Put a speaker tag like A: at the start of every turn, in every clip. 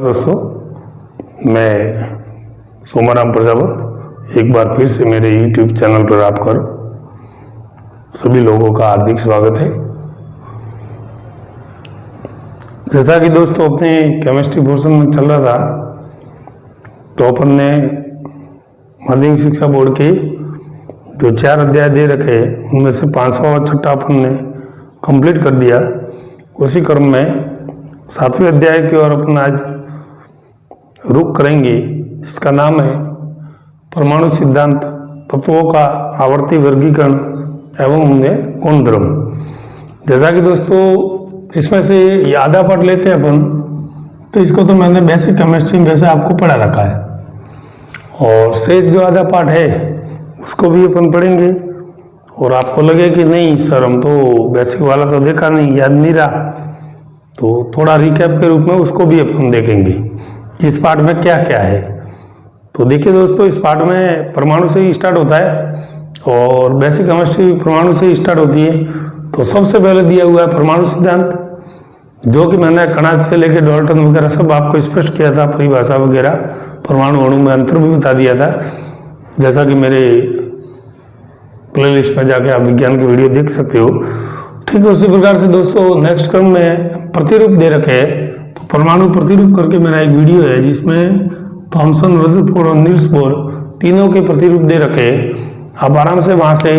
A: दोस्तों, मैं सोमाराम प्रजापत एक बार फिर से मेरे YouTube चैनल पर आपका सभी लोगों का हार्दिक स्वागत है। जैसा कि दोस्तों अपने केमिस्ट्री पोर्शन में चल रहा था, तो अपन ने माध्यमिक शिक्षा बोर्ड के जो 4 अध्याय दे रखे उनमें से 5वां और 6वां अपन ने कंप्लीट कर दिया। उसी क्रम में 7वें अध्याय की ओर अपन आज रुख करेंगे, जिसका नाम है परमाणु सिद्धांत, तत्वों का आवर्ती वर्गीकरण एवं उनमें गुणधर्म। जैसा कि दोस्तों इसमें से ये आधा पार्ट लेते हैं अपन, तो इसको तो मैंने बेसिक केमिस्ट्री में वैसे आपको पढ़ा रखा है, और शेष जो आधा पार्ट है उसको भी अपन पढ़ेंगे। और आपको लगे कि नहीं सर हम तो बेसिक वाला तो देखा नहीं, याद नहीं रहा, तो थोड़ा रिकैप के रूप में उसको भी अपन देखेंगे इस पार्ट में क्या क्या है। तो देखिए दोस्तों, इस पार्ट में परमाणु से ही स्टार्ट होता है और बेसिक केमिस्ट्री परमाणु से ही स्टार्ट होती है। तो सबसे पहले दिया हुआ है परमाणु सिद्धांत, जो कि मैंने कणाद से लेकर डाल्टन वगैरह सब आपको स्पष्ट किया था, परिभाषा वगैरह, परमाणु अणु में अंतर भी बता दिया था। जैसा कि मेरे प्लेलिस्ट में जाके आप विज्ञान की वीडियो देख सकते हो। ठीक है, उसी प्रकार से दोस्तों नेक्स्ट क्रम में प्रतिरूप दे रखे हैं। तो परमाणु प्रतिरूप करके मेरा एक वीडियो है जिसमें थॉमसन, रदरफोर्ड और नील्स बोर तीनों के प्रतिरूप दे रखे हैं। आप आराम से वहाँ से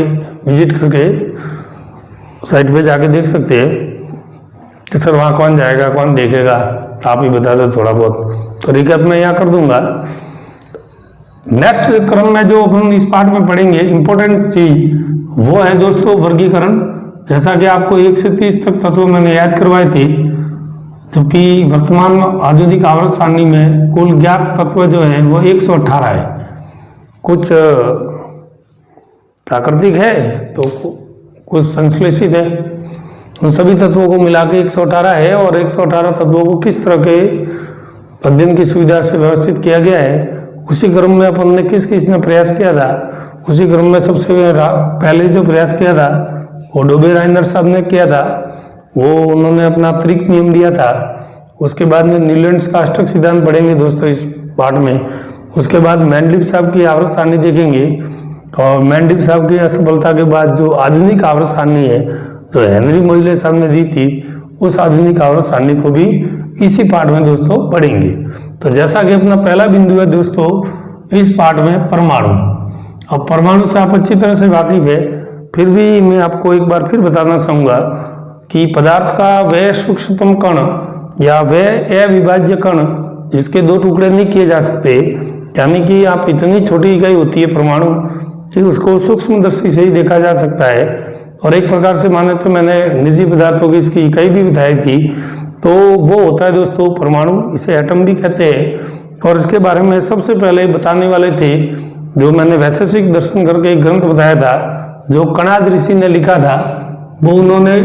A: विजिट करके साइट पे जाके देख सकते हैं कि सर वहाँ कौन जाएगा, कौन देखेगा, आप ही बता दो थोड़ा बहुत। तो रिकैप मैं यहाँ कर दूंगा। नेक्स्ट क्रम में जो अपन इस पार्ट में पढ़ेंगे इंपॉर्टेंट चीज वो है दोस्तों वर्गीकरण। जैसा कि आपको 1 से 30 तक तत्व मैंने याद करवाए थे, जबकि वर्तमान आधुनिक आवर्त सारणी में कुल ज्ञात तत्व जो है वो 118 है। कुछ प्राकृतिक है तो कुछ संश्लेषित है। उन सभी तत्वों को मिला के 118 है, और 118 तत्वों को किस तरह के अध्ययन की सुविधा से व्यवस्थित किया गया है, उसी क्रम में अपन ने किस ने प्रयास किया था। उसी क्रम में सबसे पहले जो प्रयास किया था वो डोबे राइनर साहब ने किया था। वो उन्होंने अपना अतिरिक्त नियम दिया था। उसके बाद में न्यूलैंड्स का अष्टक सिद्धांत पढ़ेंगे दोस्तों इस पार्ट में। उसके बाद मेंडलीव साहब की आवर्त सारणी देखेंगे, और मेंडलीव साहब की असफलता के बाद जो आधुनिक आवर्त सारणी है जो हेनरी मोइले साहब ने दी थी, उस आधुनिक आवर्त सारणी को भी इसी पार्ट में दोस्तों पढ़ेंगे। तो जैसा कि अपना पहला बिंदु है दोस्तों इस पार्ट में परमाणु। अब परमाणु से आप अच्छी तरह से वाकिफ है, फिर भी मैं आपको एक बार फिर बताना चाहूँगा कि पदार्थ का वह सूक्ष्मतम कण या वह अविभाज्य कण जिसके 2 टुकड़े नहीं किए जा सकते, यानी कि आप इतनी छोटी इकाई होती है परमाणु कि उसको सूक्ष्म दृष्टि से ही देखा जा सकता है। और एक प्रकार से माने तो मैंने निर्जीव पदार्थों की इसकी इकाई भी बताई थी, तो वो होता है दोस्तों परमाणु, इसे एटम भी कहते हैं। और इसके बारे में सबसे पहले बताने वाले थे जो मैंने वैशेषिक दर्शन करके एक ग्रंथ बताया था जो कणाद ऋषि ने लिखा था। वो उन्होंने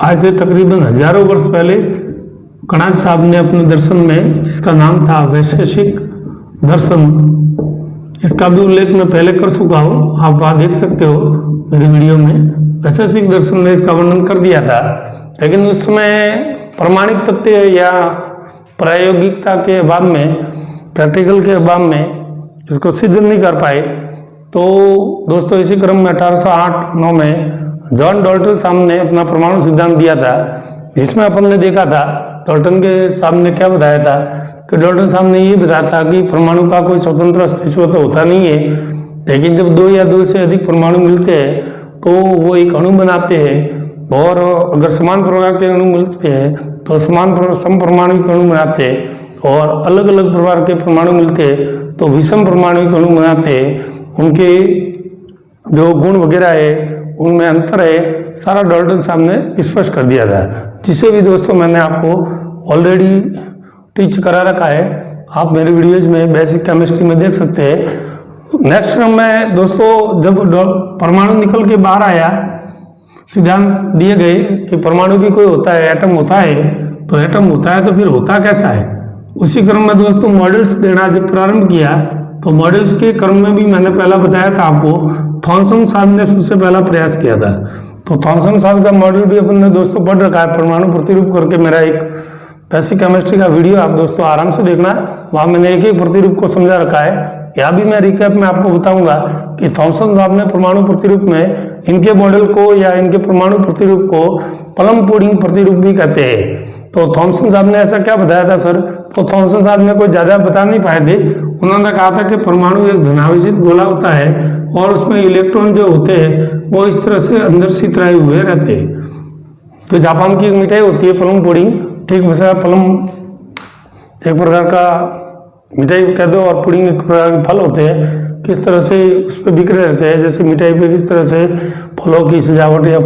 A: आज से तकरीबन हजारों वर्ष पहले कणाद साहब ने अपने दर्शन में, जिसका नाम था वैशेषिक दर्शन, इसका भी उल्लेख मैं पहले कर चुका हूँ, आप वहाँ देख सकते हो मेरे वीडियो में। वैशेषिक दर्शन ने इसका वर्णन कर दिया था, लेकिन उस समय प्रमाणिक तथ्य या प्रायोगिकता के अभाव में, प्रैक्टिकल के अभाव में इसको सिद्ध नहीं कर पाए। तो दोस्तों इसी क्रम में 1808-9 में जॉन डाल्टन साहब ने अपना परमाणु सिद्धांत दिया था, जिसमें अपन ने देखा था डाल्टन के साहब ने क्या बताया था कि डाल्टन साहब ने ये बताया था कि परमाणु का कोई स्वतंत्र अस्तित्व तो होता नहीं है, लेकिन जब 2 या 2 से अधिक परमाणु मिलते हैं तो वो एक अणु बनाते हैं, और अगर समान प्रकार के अणु मिलते हैं तो समपरमाणुक अणु बनाते हैं, और अलग अलग प्रकार के परमाणु मिलते हैं तो विषम परमाणुक अणु बनाते हैं। उनके जो गुण वगैरह है उनमें अंतर है, सारा डाल्टन साहब ने स्पष्ट कर दिया था, जिसे भी दोस्तों मैंने आपको ऑलरेडी टीच करा रखा है। आप मेरे वीडियोज में बेसिक केमिस्ट्री में देख सकते हैं। नेक्स्ट क्रम में दोस्तों जब परमाणु निकल के बाहर आया, सिद्धांत दिए गए कि परमाणु भी कोई होता है, एटम होता है, तो एटम होता है तो फिर होता कैसा है। उसी क्रम में दोस्तों मॉडल्स देना जब प्रारंभ किया, तो मॉडल्स के क्रम में भी मैंने पहला बताया था आपको, थॉमसन साहब ने सबसे पहला प्रयास किया था। तो थॉमसन साहब का मॉडल भी अपन ने दोस्तों पढ़ रखा है, परमाणु प्रतिरूप करके मेरा एक बेसिक केमिस्ट्री का वीडियो आप दोस्तों आराम से देखना, वहां मैंने एक एक प्रतिरूप को समझा रखा है। यहाँ भी मैं रिकैप में आपको बताऊंगा कि थॉमसन साहब ने परमाणु प्रतिरूप में इनके मॉडल को या इनके परमाणु प्रतिरूप को प्लम-पुडिंग प्रतिरूप भी कहते हैं। तो थॉमसन साहब ने ऐसा क्या बताया था सर? तो थॉमसन साहब ने कोई ज्यादा बता नहीं पाए थे। उन्होंने कहा था कि परमाणु एक धनावेशित गोला होता है और उसमें इलेक्ट्रॉन जो होते हैं वो इस तरह से अंदर सितराए हुए रहते हैं। तो जापान की एक मिठाई होती है प्लम पुडिंग, ठीक वैसा प्लम एक प्रकार का मिठाई कह दो और पुडिंग एक प्रकार के फल होते हैं, किस तरह से उस पर बिखरे रहते हैं। जैसे मिठाई पे किस तरह से फलों की सजावट या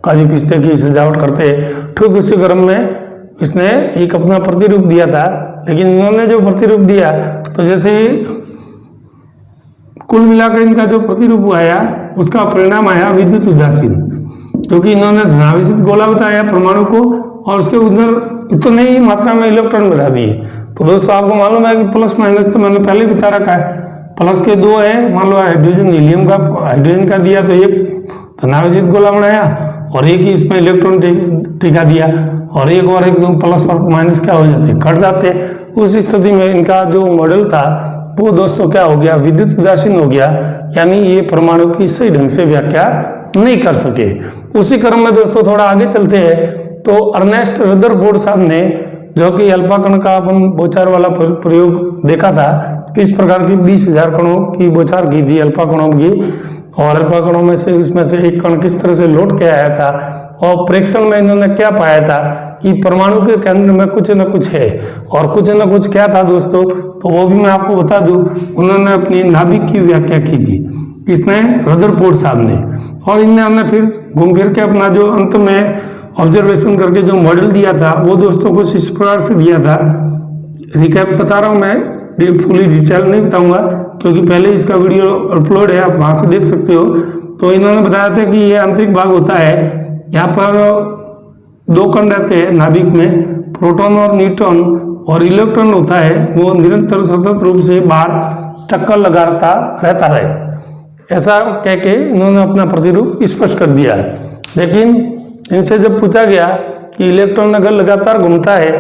A: काजू पिस्ते की सजावट करते हैं, ठीक उसी क्रम में इसने एक अपना प्रतिरूप दिया था। लेकिन इन्होंने जो प्रतिरूप दिया तो जैसे कुल मिलाकर इनका जो प्रतिरूप आया उसका परिणाम आया विद्युत उदासीन, क्योंकि इन्होंने धनावेशित गोला बताया परमाणु को और उसके उधर इतनी ही मात्रा में इलेक्ट्रॉन बता दिए। तो दोस्तों आपको मालूम है कि प्लस माइनस तो मैंने पहले ही बता रखा है, प्लस के दो है, मान लो हाइड्रोजन हीलियम का हाइड्रोजन का दिया तो एक धनावेशित गोला बनाया और एक ही इसमें इलेक्ट्रॉन टिका दिया और एक दो प्लस और माइनस क्या हो जाते, कट जाते। उस स्थिति में इनका जो मॉडल था वो दोस्तों क्या हो गया, विद्युत उदासीन हो गया, यानी ये परमाणु की सही ढंग से व्याख्या नहीं कर सके। उसी क्रम में दोस्तों थोड़ा आगे चलते हैं तो अर्नेस्ट रदरफोर्ड साहब ने, जो कि अल्फा कण का अपन बौछार वाला प्रयोग देखा था, किस प्रकार की 20,000 कणों की बौछार की थी अल्फा कणों की, और अल्फा कणों में से उसमें से एक कण किस तरह से लौट के आया था और प्रेक्षण में इन्होंने क्या पाया था कि परमाणु के केंद्र में कुछ न कुछ है। और कुछ न कुछ क्या था दोस्तों, तो वो भी मैं आपको बता दूं, उन्होंने अपनी नाभिक की व्याख्या की थी, किसने, रदरफोर्ड साहब ने। और इन्होंने फिर घूम फिर के अपना जो अंत में ऑब्जर्वेशन करके जो मॉडल दिया था वो दोस्तों को इस प्रकार से दिया था। रिकैप बता रहा हूं मैं, फुली डिटेल नहीं बताऊंगा क्योंकि पहले इसका वीडियो अपलोड है, आप वहां से देख सकते हो। तो इन्होंने बताया था कि ये आंतरिक भाग होता है, यहाँ पर दो कण रहते हैं नाभिक में, प्रोटॉन और न्यूट्रॉन, और इलेक्ट्रॉन होता है वो निरंतर सतत रूप से बाहर चक्कर लगाता रहता है। ऐसा कह के इन्होंने अपना प्रतिरूप स्पष्ट कर दिया है। लेकिन इनसे जब पूछा गया कि इलेक्ट्रॉन अगर लगातार घूमता है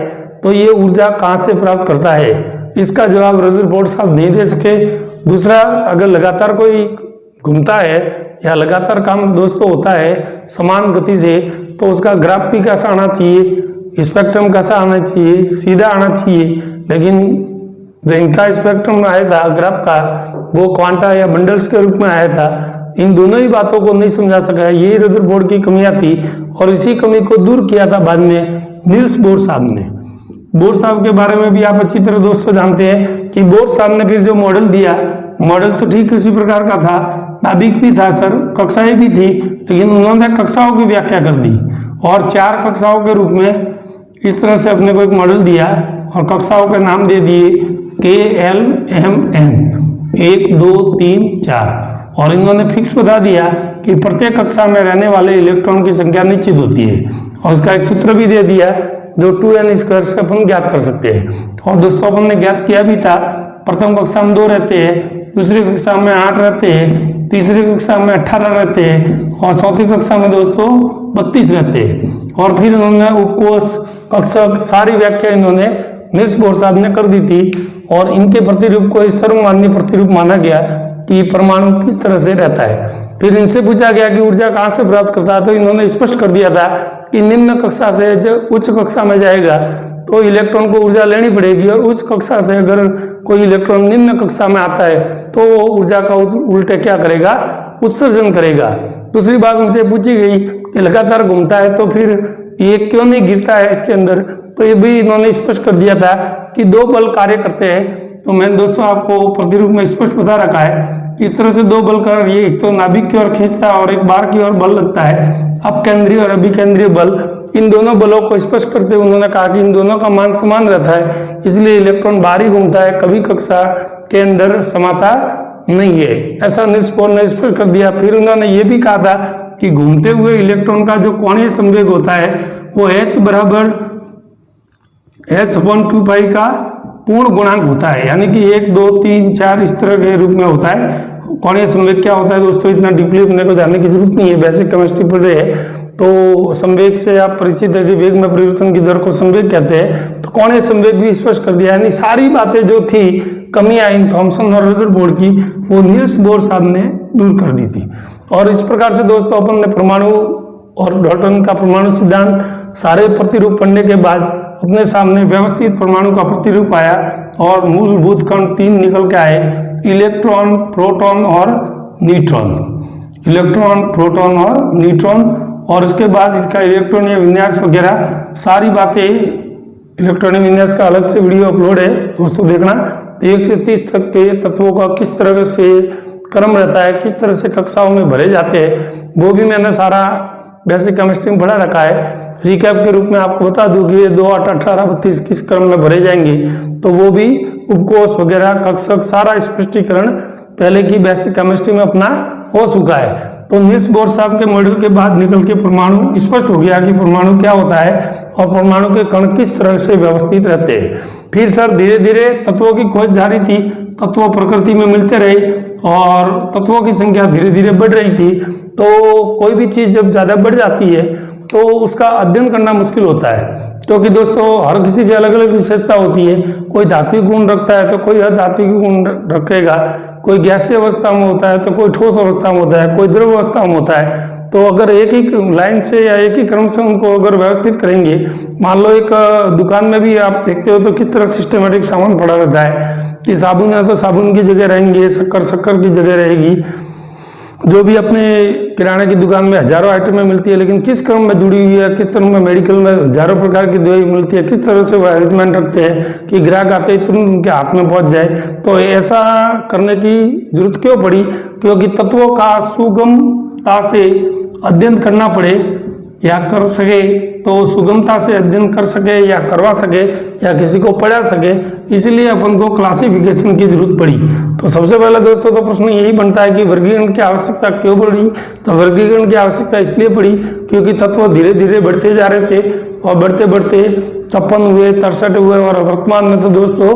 A: तो ये ऊर्जा कहाँ से प्राप्त करता है, इसका जवाब रदरफोर्ड साहब नहीं दे सके। दूसरा, अगर लगातार कोई घूमता है या लगातार काम दोस्तों होता है समान गति से, तो उसका ग्राफ भी कैसा आना चाहिए, स्पेक्ट्रम कैसा आना चाहिए, सीधा आना चाहिए। लेकिन जो इनका स्पेक्ट्रम आया था ग्राफ का, वो क्वांटा या बंडल्स के रूप में आया था। इन दोनों ही बातों को नहीं समझा सका, ये रदरफोर्ड की कमियां थी और इसी कमी को दूर किया था बाद में नील्स बोर साहब ने। बोर साहब के बारे में भी आप अच्छी तरह दोस्तों जानते हैं कि बोर साहब ने फिर जो मॉडल दिया, मॉडल तो ठीक उसी प्रकार का था, नाभिक भी था सर, कक्षाएं भी थी, लेकिन उन्होंने कक्षाओं की व्याख्या कर दी और 4 कक्षाओं के रूप में इस तरह से अपने को एक मॉडल दिया और कक्षाओं के नाम दे दिए KLMN 1 2 3 4। और इन्होंने फिक्स बता दिया कि प्रत्येक कक्षा में रहने वाले इलेक्ट्रॉन की संख्या निश्चित होती है और इसका एक सूत्र भी दे दिया जो 2n² से अपन ज्ञात कर सकते हैं। और दोस्तों अपन ने ज्ञात किया भी था, प्रथम कक्षा में 2 रहते हैं, दूसरी कक्षा में 8 रहते हैं, तीसरी कक्षा में 18 रहते हैं और चौथी कक्षा में दोस्तों 32 रहते हैं। और फिर इन्होंने उपकोष कक्षा सारी व्याख्या इन्होंने नील्स बोर साहब ने कर दी थी और इनके प्रतिरूप को सर्वमान्य प्रतिरूप माना गया कि परमाणु किस तरह से रहता है। फिर इनसे पूछा गया कि ऊर्जा कहाँ से प्राप्त करता है, तो इन्होंने स्पष्ट कर दिया था कि निम्न कक्षा से जब उच्च कक्षा में जाएगा तो इलेक्ट्रॉन को ऊर्जा लेनी पड़ेगी और उच्च कक्षा से अगर कोई इलेक्ट्रॉन निम्न कक्षा में आता है तो वो ऊर्जा का उल्टे क्या करेगा, उत्सर्जन करेगा। दूसरी बात उनसे पूछी गई कि लगातार घूमता है तो फिर ये क्यों नहीं गिरता है इसके अंदर, तो ये भी इन्होंने स्पष्ट कर दिया था कि 2 बल कार्य करते हैं। तो मैंने दोस्तों आपको प्रतिरूप में स्पष्ट बता रखा है इस तरह से 2 बल कर, ये एक तो नाभिक की ओर खींचता है और एक बाहर की ओर बल लगता है, अपकेंद्रीय और अभिकेंद्रीय बल। इन दोनों बलों को स्पष्ट करते हुए उन्होंने कहा कि इन दोनों का मान समान रहता है, इसलिए इलेक्ट्रॉन बाहर ही घूमता है, कभी कक्षा के अंदर समाता नहीं है, ऐसा नील्स बोर ने स्पष्ट कर दिया। फिर उन्होंने ये भी कहा था कि घूमते हुए इलेक्ट्रॉन का जो कोणीय संवेग होता है वो h बराबर h/2π का पूर्ण गुणांक होता है, यानी कि 1 2 3 4 इस तरह के रूप में होता है। कोणीय संवेग क्या होता है दोस्तों, इतना डीपली अपने को जानने की जरूरत नहीं है, बेसिक केमिस्ट्री पढ़ रहे हैं तो संवेग से आप परिचित है कि वेग में परिवर्तन की दर को संवेग कहते हैं। तो कोणीय संवेग भी स्पष्ट कर दिया, यानी सारी बातें जो थी कमियां इन थॉमसन और रदरफोर्ड की, वो नील्स बोर साहब ने दूर कर दी थी। और इस प्रकार से दोस्तों अपन ने परमाणु और डाल्टन का परमाणु सिद्धांत सारे प्रतिरूप पढ़ने के बाद अपने सामने व्यवस्थित परमाणु का प्रतिरूप आया और मूलभूत कण 3 निकल के आए, इलेक्ट्रॉन, प्रोटॉन और न्यूट्रॉन। इलेक्ट्रॉन, प्रोटॉन और न्यूट्रॉन, और इसके बाद इसका इलेक्ट्रॉनीय विन्यास वगैरह सारी बातें, इलेक्ट्रॉनिक विन्यास का अलग से वीडियो अपलोड है दोस्तों, देखना। 1 से 30 तक के तत्वों का किस तरह से क्रम रहता है, किस तरह से कक्षाओं में भरे जाते हैं, वो भी मैंने सारा बेसिक केमिस्ट्री में पढ़ा रखा है। रिकैप के रूप में आपको बता दूं कि ये 2, 8, 18, 32 किस क्रम में भरे जाएंगे, तो वो भी उपकोष वगैरह, कक्षक, सारा स्पष्टीकरण पहले की बेसिक केमिस्ट्री में अपना हो चुका है। तो नील्स बोर साहब के मॉडल के बाद निकल के परमाणु स्पष्ट हो गया कि परमाणु क्या होता है और परमाणु के कण किस तरह से व्यवस्थित रहते हैं। फिर सर धीरे धीरे तत्वों की खोज जारी थी, तत्व प्रकृति में मिलते रहे और तत्वों की संख्या धीरे धीरे बढ़ रही थी। तो कोई भी चीज जब ज्यादा बढ़ जाती है तो उसका अध्ययन करना मुश्किल होता है, क्योंकि दोस्तों हर किसी की अलग अलग विशेषता होती है। कोई धात्विक गुण रखता है तो कोई अधात्विक गुण रखेगा, कोई गैसीय अवस्था में होता है तो कोई ठोस अवस्था में होता है, कोई द्रव अवस्था में होता है। तो अगर एक ही लाइन से या एक ही क्रम से उनको अगर व्यवस्थित करेंगे, मान लो एक दुकान में भी आप देखते हो तो किस तरह सिस्टमेटिक सामान पड़ा रहता है कि साबुन है तो साबुन की जगह रहेंगे, शक्कर शक्कर की जगह रहेगी। जो भी अपने किराने की दुकान में हजारों आइटमें मिलती है, लेकिन किस क्रम में जुड़ी हुई है, किस तरह में मेडिकल में हजारों प्रकार की दवाई मिलती है, किस तरह से वो अरेंजमेंट रखते हैं कि ग्राहक आते ही तुरंत उनके हाथ में पहुंच जाए। तो ऐसा करने की जरूरत क्यों पड़ी? क्योंकि तत्वों का सुगमता से अध्ययन करना पड़े या कर सके, तो सुगमता से अध्ययन कर सके या करवा सके या किसी को पढ़ा सके, इसलिए अपन को क्लासिफिकेशन की जरूरत पड़ी। तो सबसे पहले दोस्तों तो प्रश्न यही बनता है कि वर्गीकरण की आवश्यकता क्यों पड़ी? तो वर्गीकरण की आवश्यकता इसलिए पड़ी क्योंकि तत्व धीरे धीरे बढ़ते जा रहे थे और बढ़ते बढ़ते 56 हुए, 63 हुए और वर्तमान में तो दोस्तों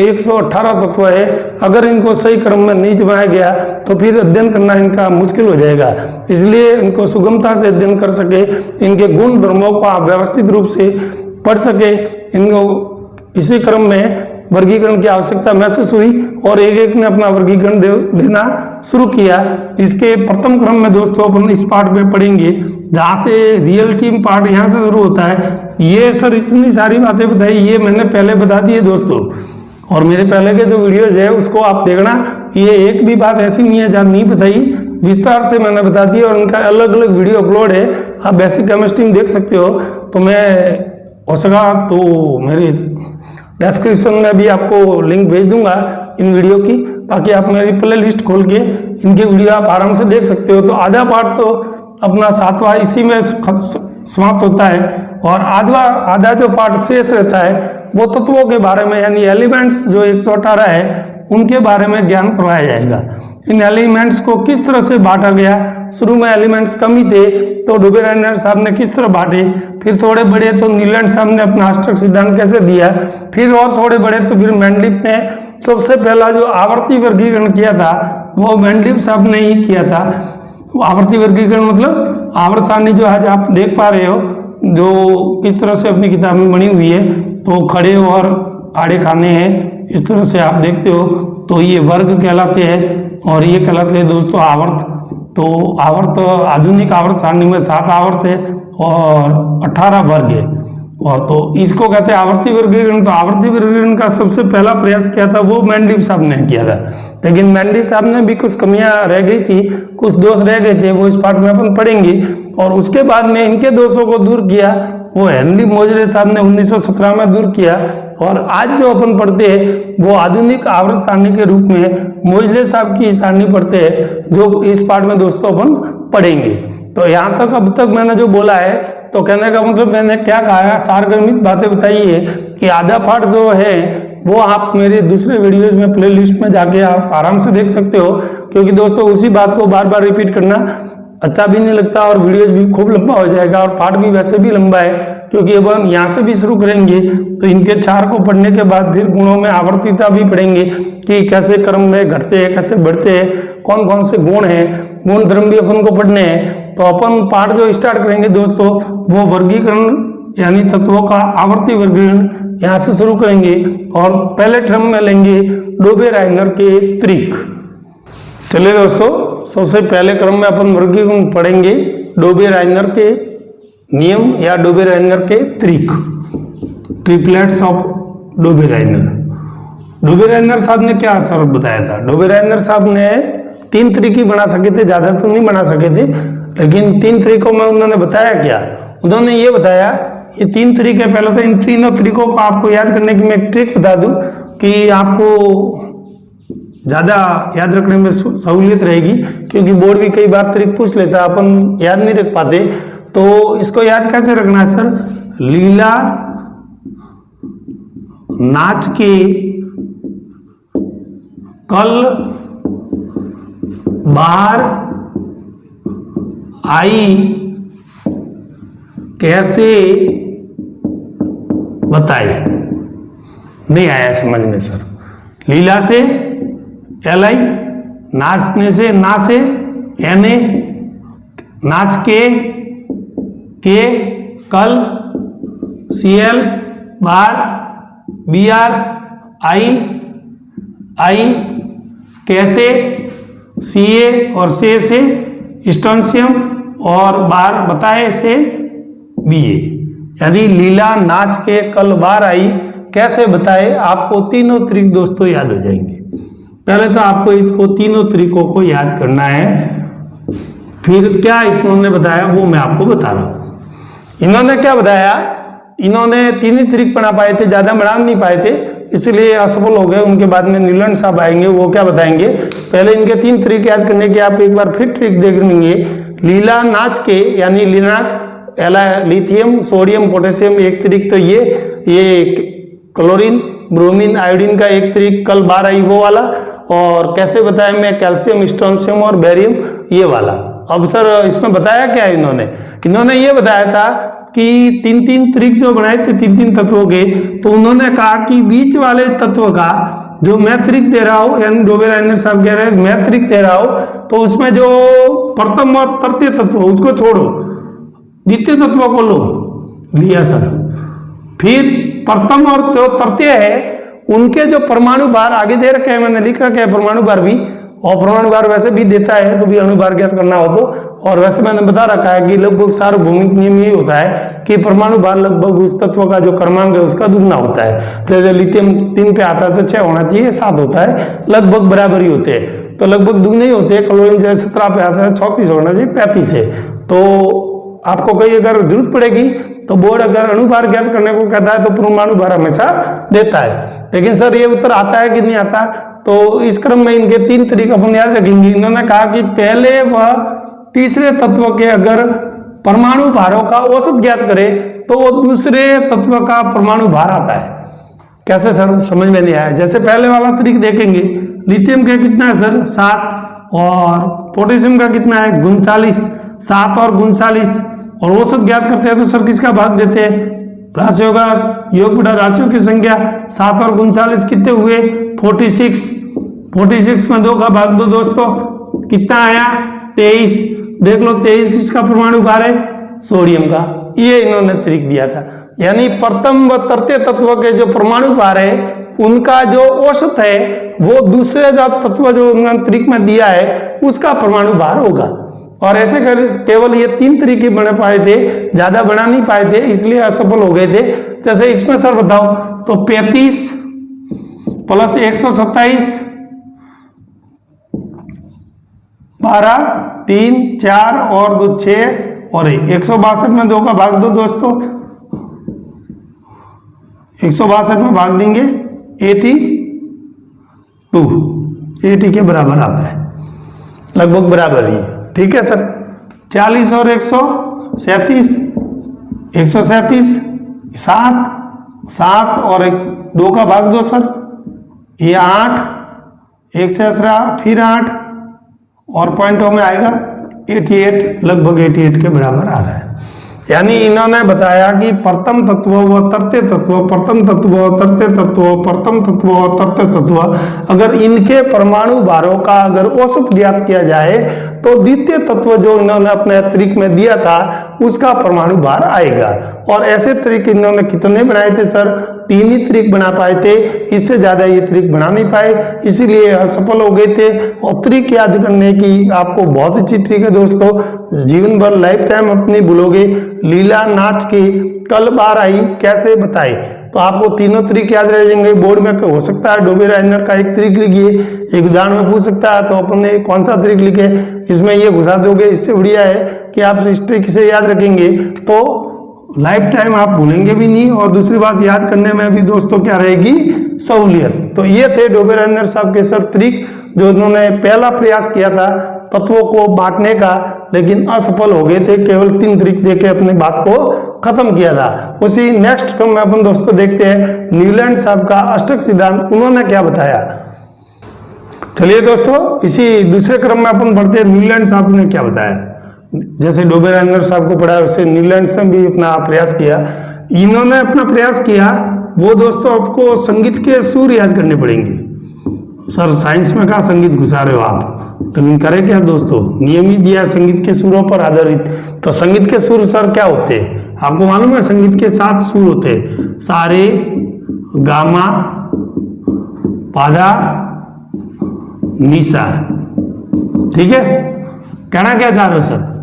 A: 118 तत्व है। अगर इनको सही क्रम में नहीं जमाया गया तो फिर अध्ययन करना इनका मुश्किल हो जाएगा। इसलिए इनको सुगमता से अध्ययन कर सके, इनके गुण धर्मों को आप व्यवस्थित रूप से पढ़ सके, इनको इसी क्रम में वर्गीकरण की आवश्यकता महसूस हुई और एक एक ने अपना वर्गीकरण देना शुरू किया। इसके प्रथम क्रम में दोस्तों अपन इस पार्ट में पढ़ेंगे जहाँ से रियल टीम पार्ट यहाँ से शुरू होता है। ये सर इतनी सारी बातें बताई, ये मैंने पहले बता दी है दोस्तों, और मेरे पहले के जो वीडियोज है उसको आप देखना। ये एक भी बात ऐसी नहीं है जहाँ नहीं बताई, विस्तार से मैंने बता दी और उनका अलग अलग वीडियो अपलोड है, आप बेसिक केमिस्ट्री में देख सकते हो। तो मैं हो सका तो मेरे डिस्क्रिप्शन में भी आपको लिंक भेज दूंगा इन वीडियो की, बाकी आप मेरी प्ले लिस्ट खोल के इनके वीडियो आप आराम से देख सकते हो। तो आधा पार्ट तो अपना 7वां इसी में समाप्त होता है और आधा जो पार्ट शेष रहता है वो तत्वों के बारे में, यानी एलिमेंट्स जो 118 है उनके बारे में ज्ञान करवाया जाएगा। इन एलिमेंट्स को किस तरह से बांटा गया, शुरू में एलिमेंट्स कम ही थे तो डुबेराइनर साहब ने किस तरह बांटे, फिर थोड़े बड़े तो नीलैंड साहब ने अपना अष्टक सिद्धांत कैसे दिया, फिर और थोड़े बड़े तो फिर मेंडलीफ ने सबसे पहला जो आवर्ती वर्गीकरण किया था वो मेंडलीफ साहब ने ही किया था। आवर्ती वर्गीकरण मतलब आवर्त सारणी जो आज आप देख पा रहे हो, जो किस तरह से अपनी किताब में बनी हुई है, तो खड़े और आड़े खाने हैं, इस तरह से आप देखते हो। तो ये वर्ग कहलाते हैं और ये कहलाते हैं दोस्तों आवर्त। तो आवर्त आधुनिक आवर्त सारणी में 7 आवर्त है और 18 वर्ग है, और तो इसको कहते हैं आवर्ती वर्गीकरण। तो आवर्ती वर्गीकरण का सबसे पहला प्रयास किया था वो मेंडलीफ साहब ने किया था, लेकिन मेंडलीफ साहब ने भी कुछ कमियां रह गई थी, कुछ दोष रह गए थे, वो इस पार्ट में अपन पढ़ेंगे। और उसके बाद में इनके दोषों को दूर किया वो हेनरी मोजरे साहब ने 1917 में दूर किया, और आज जो अपन पढ़ते हैं वो आधुनिक आवर्त सारणी के रूप में मोजरे साहब की सारणी पढ़ते हैं, जो इस पार्ट में दोस्तों अपन पढ़ेंगे। तो यहाँ तक अब तक मैंने जो बोला है, तो कहने का मतलब मैंने क्या कहा है, सारगर्भित बातें बताई है कि आधा पार्ट जो है वो आप मेरे दूसरे वीडियोज में प्ले लिस्ट में जाके आप आराम से देख सकते हो, क्योंकि दोस्तों उसी बात को बार बार रिपीट करना अच्छा भी नहीं लगता और वीडियोज भी खूब लंबा हो जाएगा और पार्ट भी वैसे भी लंबा है, क्योंकि अब हम यहाँ से भी शुरू करेंगे तो इनके 4 को पढ़ने के बाद फिर गुणों में आवर्तिता भी पढ़ेंगे कि कैसे क्रम में घटते हैं, कैसे बढ़ते हैं, कौन कौन से गुण हैं, गुण धर्म भी अपन को पढ़ने हैं। तो अपन पाठ जो स्टार्ट करेंगे दोस्तों वो वर्गीकरण यानी तत्वों का आवर्ती वर्गीकरण यहाँ से शुरू करेंगे और पहले क्रम में लेंगे डोबेराइनर के त्रिक। चलिए दोस्तों, सबसे पहले क्रम में अपन वर्गीकरण पढ़ेंगे डोबेराइनर के नियम या डोबेराइनर के त्रिक, ट्रिपलेट्स ऑफ डोबेराइनर। डोबेराइनर साहब ने क्या असर बताया था? डोबेराइनर साहब ने 3 तरीके बना सके थे, ज्यादा तो नहीं बना सके थे, लेकिन 3 तरीकों में उन्होंने बताया क्या? उन्होंने ये बताया, ये 3 तरीके, पहले तो इन तीनों तरीकों को आपको याद करने की मैं एक ट्रिक बता दूं कि आपको ज्यादा याद रखने में सहूलियत रहेगी, क्योंकि बोर्ड भी कई बार ट्रिक पूछ लेता, अपन याद नहीं रख पाते। तो इसको याद कैसे रखना है सर? लीला नाच के कल बाहर आई कैसे बताए? नहीं आया समझ में सर। लीला से LI, नाचने से ना से NA, नाच के कल CL, बार BR, I कैसे CA और से स्टोनशियम और बार बताए से BA। यानी लीला नाच के कल बार आई कैसे बताए, आपको तीनों तरीके दोस्तों याद हो जाएंगे। पहले तो आपको इसको तीनों तरीकों को याद करना है, फिर क्या इन्होंने बताया वो मैं आपको बता रहा हूं। इन्होंने क्या बताया? इन्होंने 3 ही तरीक बना पाए थे, ज्यादा बना नहीं पाए थे, इसलिए असफल हो गए। उनके बाद में न्यूलैंड साहब आएंगे, वो क्या बताएंगे। पहले इनके 3 तरीके याद करने के आप एक बार फिर ट्रिक देख लेंगे। लीला नाच के यानी लिथियम सोडियम पोटेशियम एक तरीक, तो ये क्लोरीन ब्रोमीन आयोडीन का एक तरीक, कल बार आई वो वाला, और कैसे बताया मैं कैल्शियम स्टोनशियम और बेरियम ये वाला। अब सर इसमें बताया क्या है इन्होंने ये बताया था कि 3 तरीक जो बनाए थे 3 तत्वों के, तो उन्होंने कहा कि बीच वाले तत्व का जो मैं तरीक दे रहा हूं, यानी डोबेराइनर साहब कह रहे हैं मैं तरीक दे रहा हूं, तो उसमें जो प्रथम और तृतीय तत्व उसको छोड़ो, द्वितीय तत्व को लो। लिया सर। फिर प्रथम और जो तृतीय है उनके जो परमाणु भार आगे दे रखे हैं, मैंने लिख रखा है परमाणु भार भी, और परमाणु भार वैसे भी देता है कभी अणुभार ज्ञात करना हो तो, और वैसे मैंने बता रखा है कि लगभग सार्वभौमिक नियम यही होता है कि परमाणु भार लगभग उस तत्व का जो क्रमांक है उसका दुगना होता है। जैसे लिथियम 3 पे आता है तो 6 होना चाहिए, 7 होता है, लगभग बराबर ही होते हैं, तो लगभग दुगने ही होते हैं। क्लोरीन जैसे 17 पे आता है 34 होना चाहिए, 35 है। तो आपको कहीं अगर जरूरत पड़ेगी तो बोर्ड अगर अणुभार ज्ञात करने को कहता है तो परमाणु भार हमेशा देता है। लेकिन सर ये उत्तर आता है कि नहीं आता? तो इस क्रम में इनके 3 तरीके अपन याद रखेंगे। इन्होंने कहा कि पहले वह तीसरे तत्व के अगर परमाणु भारों का औसत ज्ञात करे तो वो दूसरे तत्व का परमाणु भार आता है। कैसे सर? समझ में नहीं आया। जैसे पहले वाला तरीका देखेंगे, लिथियम का कितना है सर? 7, और पोटेशियम का कितना है? 39, 7 और 39, और औसत ज्ञात करते हैं तो सर किसका भाग देते हैं? राशियों का योग बटा राशियों की संख्या। 7 और 39 कितने हुए? 46। 46 में 2 का भाग दो दोस्तों, कितना आया? 23। देख लो 23 किसका परमाणु भार है? सोडियम का। ये इन्होंने तरीक दिया था। यानी प्रथम व तृतीय तत्व के जो परमाणु भार है उनका जो औसत है वो दूसरे जो तत्व जो उन्होंने तरीक में दिया है उसका परमाणु भार होगा। और ऐसे केवल ये 3 तरीके बना पाए थे, ज्यादा बना नहीं पाए थे, इसलिए असफल हो गए थे। जैसे इसमें सर बताओ तो 35 प्लस 127 12 3 4 और 2 6 और 162 में 2 का भाग दो दोस्तों, 162 में भाग देंगे 80 के बराबर आता है, लगभग बराबर ही है। ठीक है सर। 40 और 137 137 7 और 2 का भाग दो सर, ये 8 1 से असरा फिर 8 और पॉइंटों में आएगा 88, लगभग 88 के बराबर आ रहा है। यानी इन्होंने बताया कि प्रथम तत्व व तृतीय तत्व, प्रथम तत्व तृतीय तत्व, प्रथम तत्व और तृतीय तत्व, अगर इनके परमाणु भारों का अगर औसत ज्ञात किया जाए तो द्वितीय तत्व जो इन्होंने अपने तरीक में दिया था उसका परमाणु भार आएगा। और ऐसे तरीक इन्होंने कितने बनाए थे सर? 3 ही तरीक बना पाए थे, इससे ज्यादा ये तरीक बना नहीं पाए, इसीलिए असफल हो गए थे। और तरीक याद करने की आपको बहुत अच्छी ट्रिक है दोस्तों, जीवन भर लाइफ टाइम अपनी भूलोगे। लीला नाच की कल बार आई कैसे बताए, तो आपको तीनों तरीके याद रह जाएंगे। बोर्ड में हो सकता है डोबे राइनर का एक तरीक लिखिए, एक उदाहरण में पूछ सकता है तो अपन ने कौन सा तरीक लिखे इसमें ये घुसा दोगे। इससे बढ़िया है कि आप इस ट्रिक से याद रखेंगे तो लाइफ टाइम आप भूलेंगे भी नहीं, और दूसरी बात याद करने में भी दोस्तों क्या रहेगी? सहूलियत। तो ये थे डोबे राइनर साहब के सर तरीक जो उन्होंने पहला प्रयास किया था तत्वों को बांटने का, लेकिन असफल हो गए थे। केवल 3 तरीक देके अपने बात को खत्म किया था। उसी नेक्स्ट क्रम में अपन दोस्तों देखते हैं न्यूलैंड साहब का अष्टक सिद्धांत, उन्होंने क्या बताया। चलिए दोस्तों इसी दूसरे क्रम में अपन बढ़ते हैं, न्यूलैंड साहब ने क्या बताया। जैसे डोबे राइनर साहब को पढ़ा वैसे न्यूलैंड ने भी अपना प्रयास किया। इन्होंने अपना प्रयास किया वो दोस्तों आपको संगीत के सुर याद करने पड़ेंगे। सर साइंस में कहा संगीत घुसा रहे हो आप, लेकिन करें क्या दोस्तों, नियमित दिया संगीत के सुरों पर आधारित। तो संगीत के सुर सर क्या होते हैं आपको मालूम है? संगीत के 7 सुर होते हैं, सारे गामा पादा निशा। ठीक है, कहना क्या चाह रहे हो सर?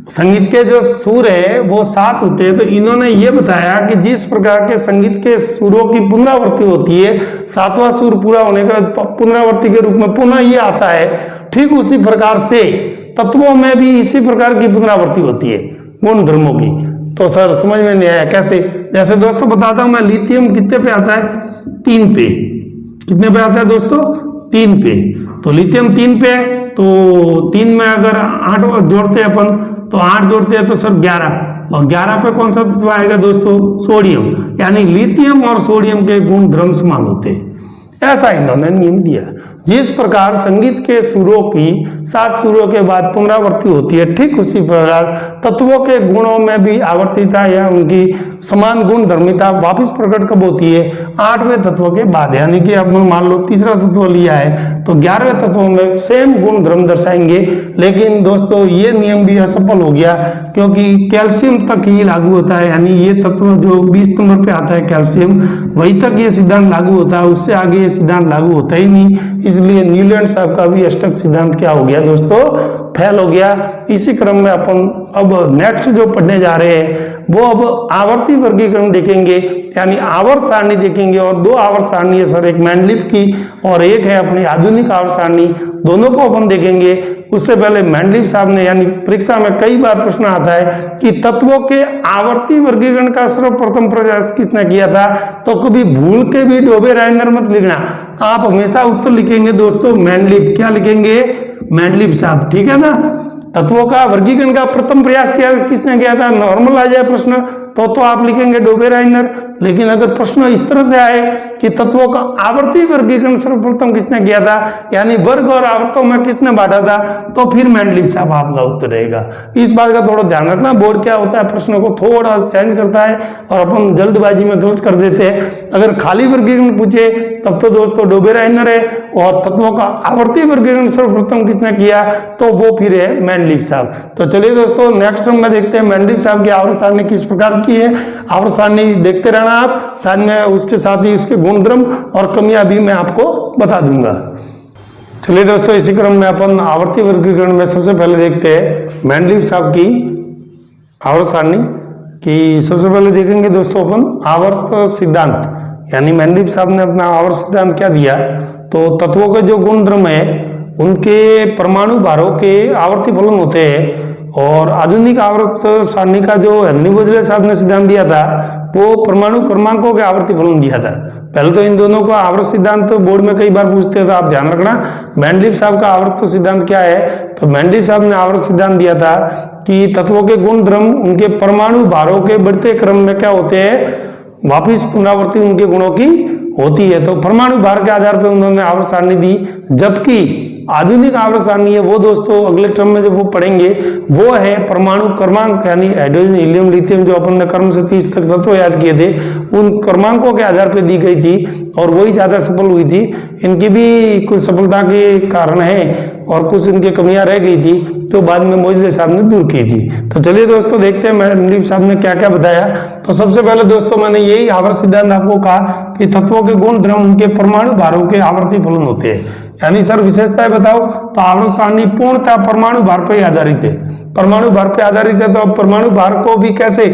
A: संगीत के जो सुर है वो 7 होते हैं। तो इन्होंने ये बताया कि जिस प्रकार के संगीत के सुरों की पुनरावृत्ति होती है, 7वां सुर पूरा होने का पुनरावृत्ति के रूप में पुनः ये आता है, ठीक उसी प्रकार से तत्वों में भी इसी प्रकार की पुनरावृत्ति होती है गुण धर्मों की। तो सर समझ में नहीं आया कैसे? जैसे दोस्तों बताता हूं मैं, लिथियम कितने पे आता है? 3 पे। कितने पे आता है दोस्तों? 3 पे। तो लिथियम 3 पे, तो 3 में अगर 8 जोड़ते हैं अपन तो 8 जोड़ते हैं तो सर 11, और 11 पे कौन सा तत्व आएगा दोस्तों? सोडियम। यानी लिथियम और सोडियम के गुण धर्म समान होते हैं, ऐसा इन्होंने नियम दिया। जिस प्रकार संगीत के सुरों की 7 सुरों के बाद पुनरावृत्ति होती है, ठीक उसी प्रकार तत्वों के गुणों में भी आवर्तिता या उनकी समान गुण धर्मिता वापिस प्रकट कब होती है? 8वें तत्व के बाद। यानी कि अब मान लो तीसरा तत्व लिया है तो 11वें तत्व में सेम गुण धर्म दर्शाएंगे। लेकिन दोस्तों ये नियम भी असफल हो गया, क्योंकि कैल्शियम तक ही लागू होता है। यानी ये तत्व जो 20 नंबर पे आता है कैल्शियम, वही तक ये सिद्धांत लागू होता है, उससे आगे ये सिद्धांत लागू होता ही नहीं। इसलिए न्यूलैंड साहब का भी अष्टक सिद्धांत क्या हो गया दोस्तों? फेल हो गया। इसी क्रम में अपन अब नेक्स्ट जो पढ़ने जा रहे हैं वो अब आवर्ती वर्गीकरण देखेंगे, यानी आवर्त सारणी देखेंगे। और 2 आवर्त सारणी है सर, एक मैंडलिप की और एक है अपनी आधुनिक आवर्त सारणी, दोनों को अपन देखेंगे। उससे पहले मैंडलिप साहब ने, यानी परीक्षा में कई बार प्रश्न आता है कि तत्वों के आवर्ती वर्गीकरण का सर्वप्रथम प्रयास किसने किया था, तो कभी भूल के भी डोबे राइनर मत लिखना, आप हमेशा उत्तर लिखेंगे दोस्तों मैंडलिप। क्या लिखेंगे? मैंडलिप साहब, ठीक है ना। तत्वों का वर्गीकरण का प्रथम प्रयास किया किसने किया था? नॉर्मल आ जाए प्रश्न तो आप लिखेंगे डोबे राइनर। लेकिन अगर प्रश्न इस तरह से आए कि तत्वों का आवर्ती वर्गीकरण सर्वप्रथम किसने किया था, यानी वर्ग और आवर्तों में किसने बांटा था, तो फिर मैंडलिप साहब आपका उत्तर रहेगा। इस बात का थोड़ा ध्यान रखना, बोर्ड क्या होता है प्रश्न को थोड़ा चेंज करता है और अपन जल्दबाजी में गलत कर देते हैं। अगर खाली वर्गीकरण पूछे तब तो दोस्तों डोबे राइनर है, और तत्वों का आवर्ती वर्गीकरण सर्वप्रथम किसने किया तो वो फिर है मैंडलिप साहब। तो चलिए दोस्तों नेक्स्ट में देखते हैं मैंडलिप साहब की आवर्त सारणी किस प्रकार की है। आवर्त सारणी देखते रहना आप, साथ में उसके साथ ही उसके गुणधर्म और कमियां भी मैं आपको बता दूंगा। चलिए दोस्तों इसी क्रम में अपन आवर्ती वर्गीकरण में सबसे पहले देखते हैं मैंडलिप साहब की आवर्त सारणी की। सबसे पहले देखेंगे दोस्तों अपन आवर्त सिद्धांत, यानी मैंडलिप साहब ने अपना आवर्त सिद्धांत क्या दिया, तो तत्वों के जो गुणधर्म है उनके परमाणु भारों के आवर्ती फलन होते हैं। और आधुनिक आवर्त सारणी का जो हेनरी बोजले साहब ने सिद्धांत दिया था वो परमाणु क्रमांकों के आवर्ती फलन दिया था। पहले तो इन दोनों का आवर्त सिद्धांत तो बोर्ड में कई बार पूछते हैं, तो आप ध्यान रखना मैंडलिप साहब का आवर्त सिद्धांत क्या है। तो मैंडलिप साहब ने आवर्त सिद्धांत दिया था कि तत्वों के गुणधर्म उनके परमाणु भारों के बढ़ते क्रम में क्या होते हैं, वापिस पुनरावृत्ति उनके गुणों की होती है। तो परमाणु भार के आधार पर उन्होंने आवर्त सारणी दी, जबकि आधुनिक आवर्त सारणी है वो दोस्तों अगले टर्म में जब वो पढ़ेंगे वो है परमाणु क्रमांक, यानी हाइड्रोजन, हीलियम, लिथियम जो अपन ने क्रम से 30 तक तत्व याद किए थे उन क्रमांकों के आधार पर दी गई थी और वही ज्यादा सफल हुई थी। इनकी भी कुछ सफलता के कारण है और कुछ इनकी कमियां रह गई थी जो बाद में मोइजले साहब ने दूर की थी। तो चलिए दोस्तों देखते हैं मेंडलीव साहब ने क्या क्या बताया। तो सबसे पहले दोस्तों मैंने यही आवर्त सिद्धांत आपको कहा कि तत्वों के गुण द्रव्य उनके परमाणु भारों के आवर्ती फलन होते हैं। यानी सर विशेषताएं बताओ, तो आवर्त सारणी पूर्णतः परमाणु भार पर आधारित है। परमाणु भार पर आधारित है तो अब परमाणु भार को भी कैसे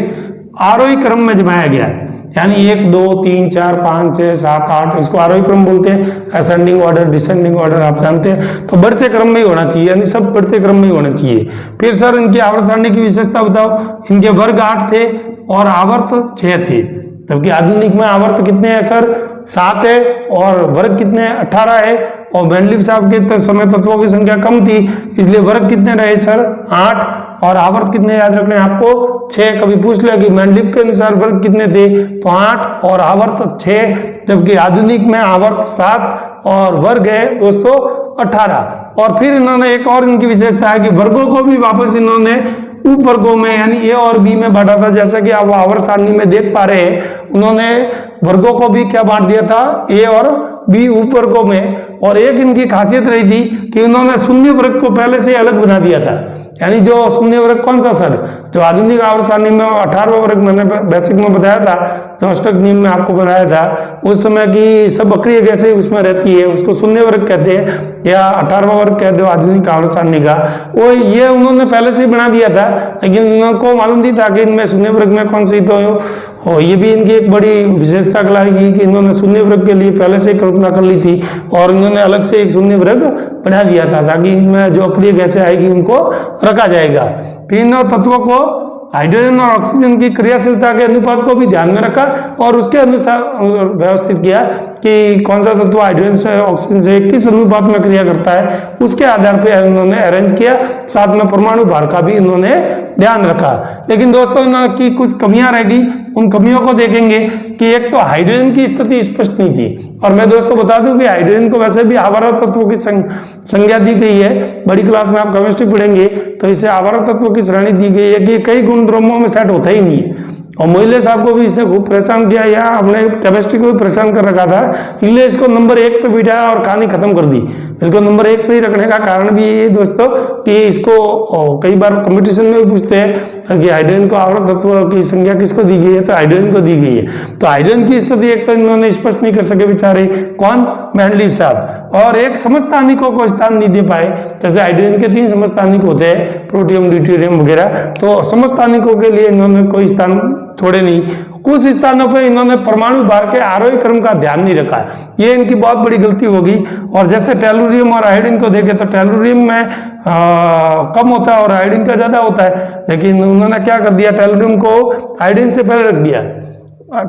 A: आरोही क्रम में जमाया गया है, यानी 1 2 3 4 5 6 7 8 इसको आरोही क्रम बोलते हैं। असेंडिंग ऑर्डर, डिसेंडिंग ऑर्डर आप जानते हैं। तो बढ़ते क्रम में ही होना चाहिए, यानी सब बढ़ते क्रम में ही होना चाहिए। फिर सर इनकी आवर्त सारणी की विशेषता बताओ। इनके वर्ग 8 थे और आवर्त 6 थे, जबकि आधुनिक में आवर्त कितने हैं सर 7 है और वर्ग कितने 18 है। और मेंडलीव साहब के समय तत्वों की संख्या कम थी इसलिए वर्ग कितने रहे सर 8 और आवर्त कितने याद रखने आपको 6। कभी पूछ लिया कि मेंडलीव के अनुसार वर्ग कितने थे तो 8 और आवर्त 6, जबकि आधुनिक में आवर्त 7 और वर्ग है दोस्तों 18। और फिर इन्होंने एक और इनकी विशेषता है कि वर्गों को भी वापस इन्होंने उप वर्गों में यानी ए और बी में बांटा था। जैसा कि आप आवर्त सारणी में देख पा रहे हैं उन्होंने वर्गों को भी क्या बांट दिया था, ए और बी उप वर्गों में। और एक इनकी खासियत रही थी कि उन्होंने शून्य वर्ग को पहले से अलग बना दिया था। यानी जो शून्य वर्ग कौन सा सर, जो आधुनिक आवर्त सारणी में 18वां वर्ग मैंने बेसिक में बताया था, जो अष्टक नियम में आपको बताया था उस समय की सब अक्रिय गैसें उसमें रहती है, उसको शून्य वर्ग कहते हैं या 18वां वर्ग कहते हो आधुनिक आवर्त सारणी का। वो ये उन्होंने पहले से ही बना दिया था, लेकिन उनको मालूम नहीं था कि इनमें शून्य वर्ग में कौन सी तो हो। ये भी इनकी एक बड़ी विशेषता कहलाएगी कि इन्होंने शून्य वर्ग के लिए पहले से कल्पना कर ली थी और इन्होंने अलग से एक शून्य वर्ग बना दिया था ताकि इनमें जो अक्रिय गैसें आएगी उनको रखा जाएगा। फिर इन तत्वों को हाइड्रोजन और ऑक्सीजन की क्रियाशीलता के अनुपात को भी ध्यान में रखा और उसके अनुसार व्यवस्थित किया कि कौन सा तत्व हाइड्रोजन से ऑक्सीजन से किस अनुपात में क्रिया करता है, उसके आधार पर इन्होंने अरेंज किया। साथ में परमाणु भार का भी इन्होंने ध्यान रखा। लेकिन दोस्तों इनकी कुछ कमियां रह गई, उन कमियों को देखेंगे कि एक तो हाइड्रोजन की स्थिति स्पष्ट नहीं थी। और मैं दोस्तों बता दूं कि हाइड्रोजन को वैसे भी आवर्त तत्वों की संज्ञा दी गई है। बड़ी क्लास में आप केमिस्ट्री पढ़ेंगे तो इसे आवर्त तत्वों की श्रेणी दी गई है कि कई गुण द्रव्यों में सेट होता ही नहीं है। और मोइले साहब को भी इसने खूब परेशान किया या अपने केमिस्ट्री को भी परेशान कर रखा था, इसलिए इसको नंबर 1 पे बिठाया और कहानी खत्म कर दी। इसको नंबर 1 पे ही रखने का कारण भी ये दोस्तों कि इसको कई बार कंपटीशन में भी पूछते हैं कि हाइड्रोजन को आवर्त तत्व की संख्या किसको दी गई है, तो हाइड्रोजन को दी गई है। तो हाइड्रोजन की स्थिति एक तो इन्होंने स्पष्ट नहीं कर सके बेचारे, कौन, मेंडलीव साहब। और एक समस्थानिकों को स्थान नहीं दे पाए। जैसे हाइड्रोजन के 3 समस्थानिक होते हैं, प्रोटियम, ड्यूटेरियम वगैरह, तो समस्थानिकों के लिए इन्होंने कोई स्थान छोड़े नहीं। कुछ स्थानों पे इन्होंने परमाणु भार के आरोही क्रम का ध्यान नहीं रखा, ये इनकी बहुत बड़ी गलती होगी। और जैसे टेलुरियम और आयोडीन को देखें तो टेलुरियम में कम होता है और आयोडीन का ज्यादा होता है, लेकिन उन्होंने क्या कर दिया, टेलुरियम को आयोडीन से पहले रख दिया।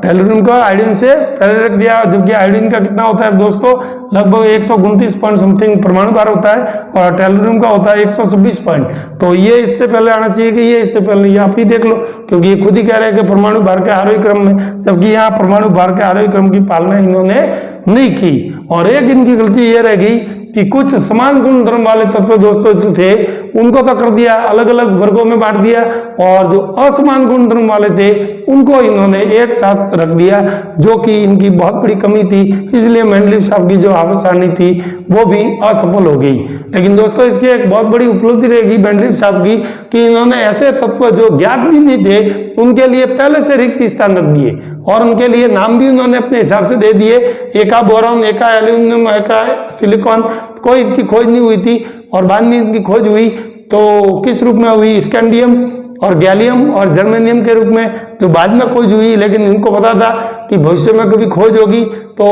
A: टेलुरियम को आयोडीन से पहले रख दिया, जबकि आयोडीन का कितना होता है दोस्तों, लगभग 129 पॉइंट समथिंग परमाणु भार होता है और टेलुरियम का होता है 126 पॉइंट। तो ये इससे पहले आना चाहिए कि ये इससे पहले, ये आप ही देख लो, क्योंकि ये खुद ही कह रहे हैं कि परमाणु भार के आरोही क्रम में, जबकि यहाँ परमाणु भार के आरोही क्रम की पालना इन्होंने नहीं की। और एक इनकी गलती ये रह गई कि कुछ समान गुण धर्म वाले तत्व दोस्तों जो थे उनको तो कर दिया, अलग अलग वर्गों में बांट दिया, और जो असमान गुण धर्म वाले थे उनको इन्होंने एक साथ रख दिया, जो कि इनकी बहुत बड़ी कमी थी। इसलिए मेंडलीव साहब की जो आवर्त सारणी थी वो भी असफल हो गई। लेकिन दोस्तों इसकी एक बहुत बड़ी उपलब्धि रहेगी मेंडलीव साहब की कि इन्होंने ऐसे तत्व जो ज्ञात भी नहीं थे उनके लिए पहले से रिक्त स्थान रख दिए और उनके लिए नाम भी उन्होंने अपने हिसाब से दे दिए। एका बोरॉन, एका एल्यूमिनियम, एका सिलिकॉन, कोई इनकी खोज नहीं हुई थी। और बाद में इनकी खोज हुई तो किस रूप में हुई, स्कैंडियम और गैलियम और जर्मेनियम के रूप में, जो बाद में खोज हुई। लेकिन इनको पता था कि भविष्य में कभी खोज होगी, तो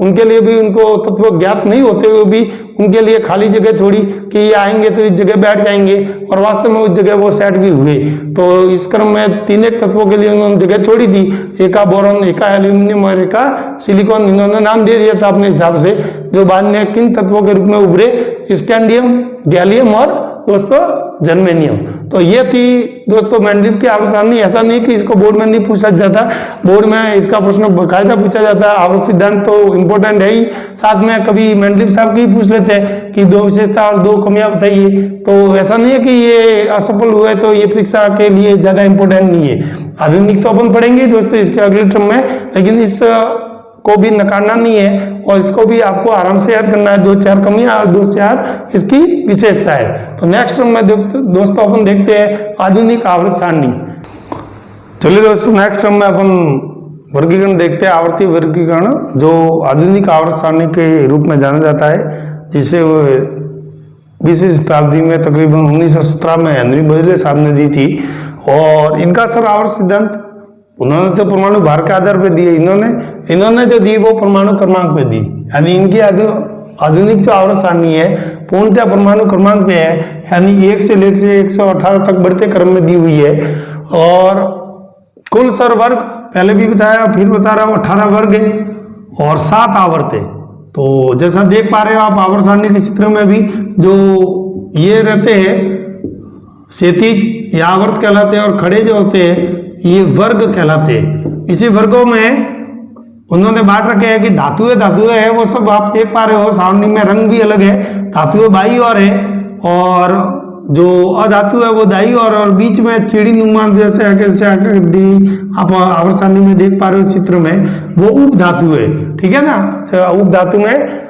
A: उनके लिए भी, उनको तत्व ज्ञात नहीं होते हुए भी उनके लिए खाली जगह छोड़ी कि ये आएंगे तो इस जगह बैठ जाएंगे, और वास्तव में उस जगह वो सेट भी हुए। तो इस क्रम में 3 एक तत्वों के लिए उन्होंने जगह छोड़ी थी, एका बोरॉन, एका एल्यूमिनियम और एका सिलिकॉन। इन्होंने नाम दे दिया था अपने हिसाब से, जो बाद में किन तत्वों के रूप में उभरे, स्कैंडियम, गैलियम और दोस्तों जर्मेनियम। तो ये थी दोस्तों मेंडलीव की आवर्त सारणी। ऐसा नहीं कि इसको बोर्ड में नहीं पूछा जाता, बोर्ड में इसका प्रश्न बाकायदा पूछा जाता है। आवर्त सिद्धांत तो इंपॉर्टेंट है ही, साथ में कभी मेंडलीव साहब की पूछ लेते हैं कि 2 विशेषता और 2 कमियां बताइए। तो ऐसा नहीं है कि ये असफल हुए तो ये परीक्षा के लिए ज्यादा इंपॉर्टेंट नहीं है। आधुनिक तो अपन पढ़ेंगे दोस्तों इसके अगले टर्म में, लेकिन इस को भी नकारना नहीं है और इसको भी आपको आराम से याद करना है। 2-4 कमियां और 2-4 इसकी विशेषता है। तो नेक्स्ट में दोस्तों अपन देखते हैं आधुनिक आवर्त सारणी। चलिए दोस्तों नेक्स्ट में अपन वर्गीकरण देखते हैं, आवर्ती वर्गीकरण जो आधुनिक आवर्त सारणी के रूप में जाना जाता है, जिसे 20वीं शताब्दी में तकरीबन 1917 में हेनरी बेयले साहब ने दी थी। और इनका सर आवर्त सिद्धांत उन्होंने तो परमाणु भार के आधार पे दिए, इन्होंने जो दी वो परमाणु क्रमांक पे दी। यानी इनकी आधुनिक जो आवर्त सारणी है पूर्णतः परमाणु क्रमांक पे है, यानी 1 से लेकर 118 तक बढ़ते क्रम में दी हुई है। और कुल सर वर्ग पहले भी बताया फिर बता रहा हूं 18 वर्ग है और 7 आवर्त है। तो जैसा देख पा रहे हो आप आवर्त सारणी के चित्र में भी जो ये रहते हैं क्षैतिज ये आवर्त कहलाते हैं और खड़े जो होते हैं ये वर्ग कहलाते हैं। इसी वर्गों में उन्होंने बांट रखे हैं कि धातुएं है वो सब आप देख पा रहे हो, सारणी में रंग भी अलग है। धातुएं बाई ओर है और जो अधातु है वो दाई और बीच में चिड़ी नुमा जैसे आप आवर्त सारणी में देख पा रहे हो चित्र में, वो उप धातु है, ठीक है ना। तो उप धातु में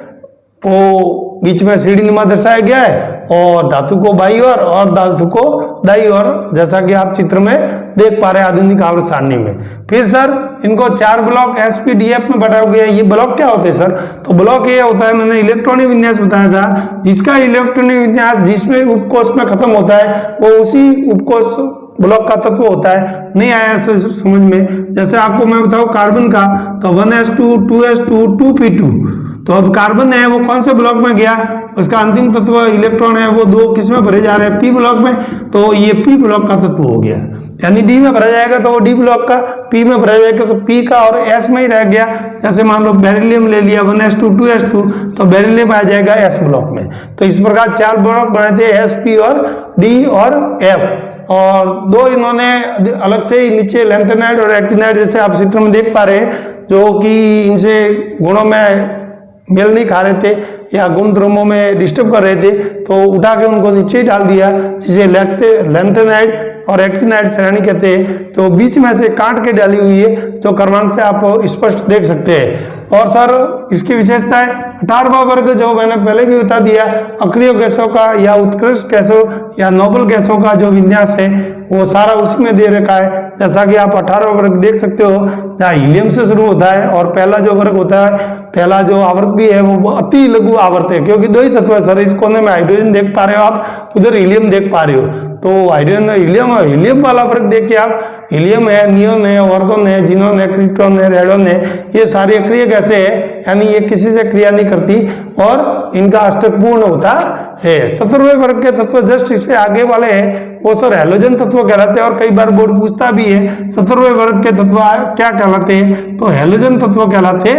A: वो बीच में सीढ़ी नुमा दर्शाया गया है और धातु को बाई ओर और धातु को दाई ओर, जैसा कि आप चित्र में देख पा रहे हैं आधुनिक आवर्त सारणी में। फिर सर इनको 4 ब्लॉक SPDF में बांटा गया। ये ब्लॉक क्या होते हैं सर? तो ब्लॉक ये होता है, मैंने इलेक्ट्रॉनिक विन्यास बताया था, जिसका इलेक्ट्रॉनिक विन्यास जिसमें उपकोष में खत्म होता है वो उसी उपकोष ब्लॉक का तत्व होता है। नहीं आया समझ में? जैसे आपको मैं बताऊं कार्बन का, तो 1s2 2s2 2p2, तो अब कार्बन है वो कौन से ब्लॉक में गया, उसका अंतिम तत्व इलेक्ट्रॉन है वो 2 किस में भरे जा रहे हैं, P ब्लॉक में, तो ये P ब्लॉक का तत्व हो गया। यानी D में भरा जाएगा तो वो D ब्लॉक का, P में भरा जाएगा तो P का और S में ही रह गया। जैसे मान लो बेरिलियम ले लिया 1s2 2s2, तो बेरिलियम आ जाएगा S ब्लॉक में। तो इस प्रकार 4 ब्लॉक बने थे S, P और D और F, और 2 इन्होंने अलग से ही नीचे लैंथेनाइड और एक्टिनाइड जैसे आप चित्र में देख पा रहे हैं, जो कि इनसे गुणों में मेल नहीं खा रहे थे या गुण ध्रुवों में डिस्टर्ब कर रहे थे, तो उठा के उनको नीचे ही डाल दिया, जिसे लैंथेनाइड और एक्टिनाइड श्रेणी कहते हैं। तो बीच में से काट के डाली हुई है, जो क्रमांक से आप स्पष्ट देख सकते हैं। और सर इसकी विशेषता है 18वां वर्ग, जो मैंने पहले भी बता दिया, अक्रिय गैसों का या उत्कृष्ट गैसों या नोबल गैसों का जो विन्यास है वो सारा उसी में दे रखा है। जैसा कि आप 18वां वर्ग देख सकते हो, जहाँ हीलियम से शुरू होता है और पहला जो वर्ग होता है, पहला जो आवर्त भी है वो अति लघु आवर्त है, क्योंकि 2 ही तत्व है सर। इस कोने में हाइड्रोजन देख पा रहे हो आप, उधर हीलियम देख पा रहे हो, तो हाइड्रोजन हीलियम वाला वर्ग देखिए आप, हीलियम है, नियोन है, ऑर्गन है, जिनोन है, क्रिप्टॉन है, रेडोन है, ये सारी अक्रिय गैसें हैं, यानी ये किसी से क्रिया नहीं करती और इनका अष्टक पूर्ण होता है। 17वें वर्ग के तत्व जस्ट इससे आगे वाले हैं वो सर हैलोजन तत्व कहलाते हैं, और कई बार बोर्ड पूछता भी है 17वें वर्ग के तत्व क्या कहलाते हैं, तो हैलोजन तत्व कहलाते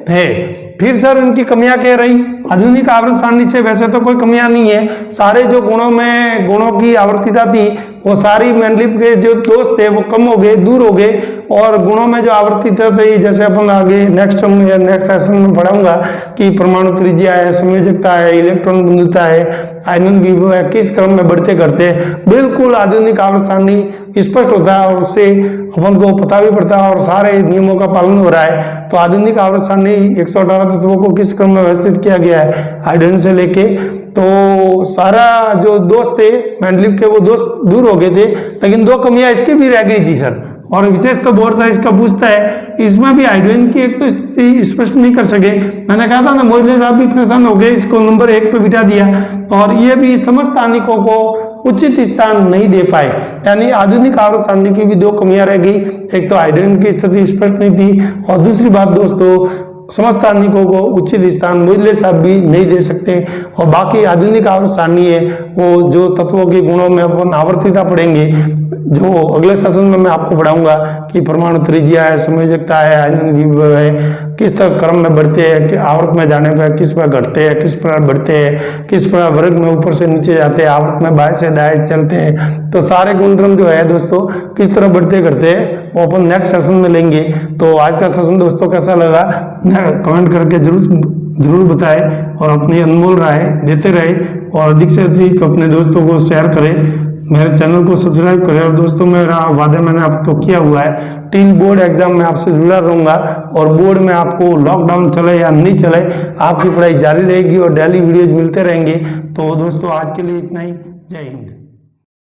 A: हैं। फिर सर इनकी कमियां क्या रही आधुनिक आवर्त सारणी से? वैसे तो कोई कमियां नहीं है, सारे जो गुणों की आवर्तिता थी वो सारी मेंडलीव के जो दोष थे वो कम हो गए, दूर हो गए, और गुणों में जो आवर्तिता थी, जैसे अपन आगे नेक्स्ट सेशन में पढ़ाऊंगा कि परमाणु त्रिज्या है, संयोजकता है, इलेक्ट्रॉन बंधुता है, आयनन विभव है, किस क्रम में बढ़ते करते हैं, बिल्कुल आधुनिक आवर्त सारणी स्पष्ट होता है और उससे अपन को पता भी पड़ता है और सारे नियमों का पालन हो रहा है। तो आधुनिक आवर्त सारणी 118 तत्वों को किस क्रम में व्यवस्थित किया गया है हाइड्रोजन से लेके, तो सारा जो दोष थे मेंडलीव के वो दोष दूर हो गए थे, लेकिन 2 कमियां इसकी भी रह गई थी सर। और विशेष तो बोर्ड था इसका पूछता है, इसमें भी हाइड्रोजन की एक तो स्थिति स्पष्ट नहीं कर सके। मैंने कहा था ना मोइले साहब भी परेशान हो गए, इसको नंबर 1 पे बिठा दिया, और ये भी समस्त आनिकों को उचित स्थान नहीं दे पाए। यानी आधुनिक आवर्त सारणी की भी 2 कमियां रह गई, एक तो हाइड्रोजन की स्थिति स्पष्ट नहीं थी, और दूसरी बात दोस्तों समस्त आधुनिकों को उचित स्थान मूल्य सब भी नहीं दे सकते। और बाकी आधुनिक आवर्त सारणी है वो जो तत्वों के गुणों में अपन आवर्तिता पढ़ेंगे, जो अगले सेशन में मैं आपको पढ़ाऊंगा कि परमाणु त्रिज्या है, संयोजकता है, आयनन विभव है, किस तरह क्रम में बढ़ते हैं, कि आवर्त में जाने पर किस प्रकार घटते हैं, किस प्रकार बढ़ते हैं, किस प्रकार वर्ग में ऊपर से नीचे जाते हैं, आवर्त में बाएं से दाएं चलते हैं। तो सारे गुणधर्म जो है दोस्तों किस तरह बढ़ते घटते हैं वो अपन नेक्स्ट सेशन में लेंगे। तो आज का सेशन दोस्तों कैसा लगा कमेंट करके जरूर बताएं और अपनी अनमोल राय देते रहे और अधिक से अधिक अपने दोस्तों को शेयर करें, मेरे चैनल को सब्सक्राइब करें। और दोस्तों मेरा वादा मैंने आपको किया हुआ है, टिल बोर्ड एग्जाम में आपसे जुड़ा रहूंगा और बोर्ड में आपको लॉकडाउन चले या नहीं चले आपकी पढ़ाई जारी रहेगी और डेली वीडियोज मिलते रहेंगे। तो दोस्तों आज के लिए इतना ही, जय हिंद।